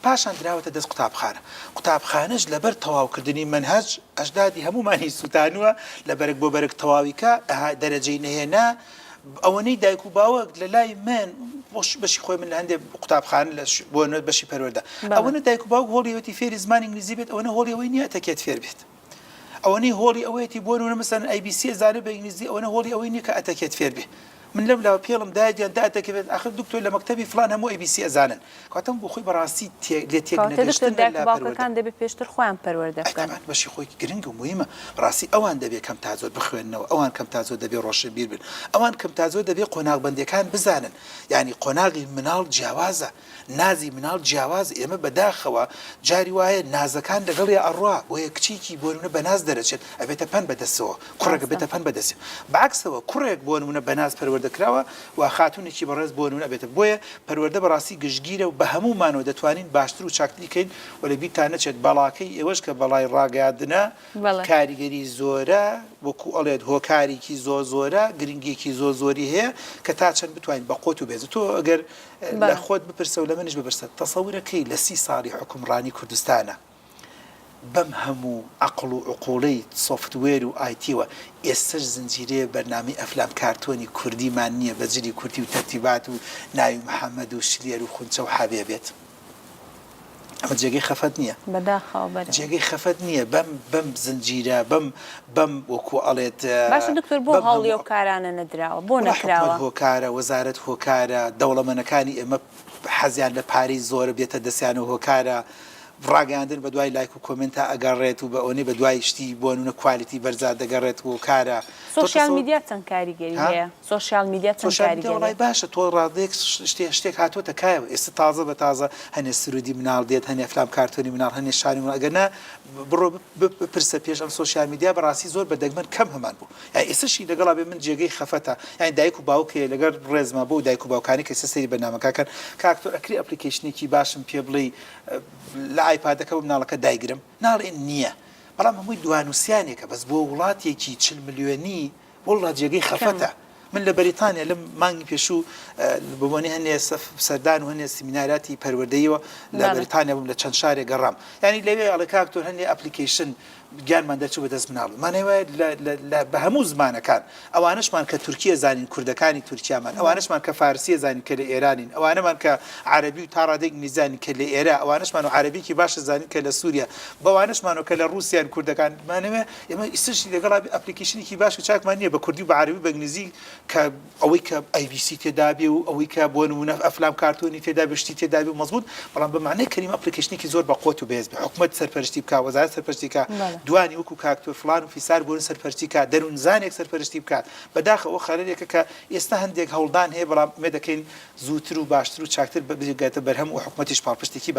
پاشان دراوەتە دەست قوتابخانەش لەبەر تەواوکردنی منهج ئەجدادی هەمومانی سوتانووە لەبەرێک بۆ بەرەك تەواویکە دەرەجەی نهێنا ئەوەنەی دایک و باوەک لە لای من بەشی خۆی من لە هەندێک قوتابخانە بۆ بەشی پەروەردە ئەوەنە دایک و باوک هۆڵیەوەتی فێری زمانی ئینگلیزی بێت ئەوەنە هۆڵی ئەوەی نییە ئەتەکێت فێر بێت ئەوەنەی هۆڵی ئەوەیەتی بۆ نمونە مەسەڵەن ABC زانێ بە ئینگلیزی ئەوەنە هۆڵی ئەوەی نییە کە ئەتەکێت فێر بێت من لەم لاوە پێڵم دایان داتەکەوێت آخر دکتۆر لە مەکتەبی فلان هەموو ABC ئەزانن کاتەم بۆ خۆی بەڕاستی لێ تێک باوکەکان دەبێت پێشتر خۆیان پەروەردە بکەن بەشی خۆی گرنگ و مهمە ڕاستی ئەوان دەبێت کەم تا زۆر بخوێننەوە ئەوان کەم تا زۆر دەبێت ڕۆشنبیر بن ئەوان کەم تا زۆر دەبێت قۆناغبەندیەکان بزانن یعنی قۆناغی مناڵ جیاوازە نازی مناڵ جیاواز ئێمە بەداخەوە جاری وایە نازەکان لەگەڵی ئەڕوا بۆیە کچێکی بۆ نمونە بەناز دەرەچێت ئەبێتە پەن بەدەستەوە کوڕێک بێتە پەن بەدەست بەعکسەوە کوڕێک بۆ نمونە بەناز پەروەردەکراوە و خاتونێکی بەڕێز بۆ نمونە بێتە بۆیە پەروەردە بەڕاستی گشتگیرە و بە هەمومانەوە دەتوانین باشتر و چاکتری بکەین و لە بیرتان نەچێت بەڵاکەی ئێوەش کە بەڵای ڕاگەیاندنە کاریگەری زۆرە وەکو ئەڵێت هۆکارێکی زۆرە گرنگێکی زۆری هەیە کە تا چەند بتوانین بە قوت و بێز تۆ ئەگەر لە خۆت بپرسە و لە منش بپرسە تەسەورەکەی لە 30 ساڵی حکومڕانی کوردستانە بەم هەموو عقل و عقوڵەی سۆفتوێر و ئایتیوە ئێستش زنجیرەیە بەرنامەی ئەفلام کارتۆنی کوردیمان نییە بەجلی کورتی و تەرتیبات و ناوی محەممەد و شلێر و خونچە و حەبێ بێت ئەمە جێگەی خەفەت نییە جێگەی خەفەت نییە بەم زنجیرە بەم وەکو ئەڵێت باش دکتۆر بۆ هەڵی و کارانە نەدراوە بۆ نەکراوە هۆکارە وەزارەت هۆکارە دەوڵەمەنەکانی ئێمە حەزیان لە پارەی زۆرە بێتە دەستیان و هۆکارە ڕاگەاندن بە دوای لایک و کۆمنتە ئەگەڕێت و بە ئەوەی بە دوای شتی بۆ نونە کوالیتی بەرزاد دەگەڕێت و کارە سۆشیال میدیا چەند کاریگەری هەیە سۆشیال میدیا چەند کاریگەری باشە تۆ ڕادێک شتێک هاتۆتە کایەوە ئێستا تازە بە تازە هەنێ سرودی مناڵ دێت هەنێ فلام کارتۆنی مناڵ هەنێ شانی مناڵ ئەگەر نا بڕۆ بپرسە پێش ئەم سۆشیال میدیا بەڕاستی زۆر بەدەگمەن کەم هەمان بوو یعنی ئێستاشی لەگەڵا بێ من جێگەی خەفەتە یعنی دایک و باوکێ لەگەر ڕێزما بۆ دایک و باوکانی کە سەری بەنامەکەکەن کاکتۆر ئەکری ئەپلیکیشنێکی باشم پێ بڵێ لە ئایپادەکە و مناڵەکە دایگرم ناڵێن نییە بەڵام هەمووی دوانوسیانێکە بەس بۆ وڵاتێکی 40 ملیۆنی وڵات جێگەی خەفەتە من لە بەریتانیا لەم مانگی پێشوو بۆنی هەنێ سەردان و هەنێ سیمیناراتی پەروەردەیەوە لە بەریتانیا بووم لە چەند شارێک گەڕام ینی لەوێ ئەڵێ کاکتۆر هەنێ ئەپلیکیشن گیانمان دەچوو بەدەست مناڵ مانەوە بە هەموو زمانەکان ئەوانشمان کە تورکیە زانین کوردەکانی تورکیامان ئەوانشمان کە فارسیە زانین کە لە ئێرانین ئەوانەمان کە عەرەبی و تا ڕادێک میزانی کە لە ئێرە ئەوانشمان و عەرەبیکی باشە زانین کە لە سووریا بەوانشمانەوە کە لە رووسیان کوردەکان مانەوە ئێمە ئیسشی لەگەڵا ئەپلیکیشنێکی باش و چاکمان نییە بە کوردی و بە عەرەبی بە ئینگلیزی کە ئەوەی کە ABC تێدا بێ و ئەوەی کە بۆ نمونە ئەفلام کارتۆنی تێدا بشتی تێدا بێ و مەزبوط بەڵام بەمانەی کەلمە ئەپلیکیشنێکی زۆر بە قوت و بێز بێ حکومەت سەرپەرشتی بکات وەزارەت سەرپەرشتی بکات دوانی وەکو کاکتۆر فلان و فیسار بۆن سەرپەرشتی کات دەروونزانێک سەرپەرشتی بکات بەداخەوە خەلەلێکە کە ئێستا هەندێک هەوڵدان هەیە بەڵام ئێمە دەکەین زووتر و باشتر و چاکتر بگاتە بەرهەم و حکومەتیش پاڵپشتێکی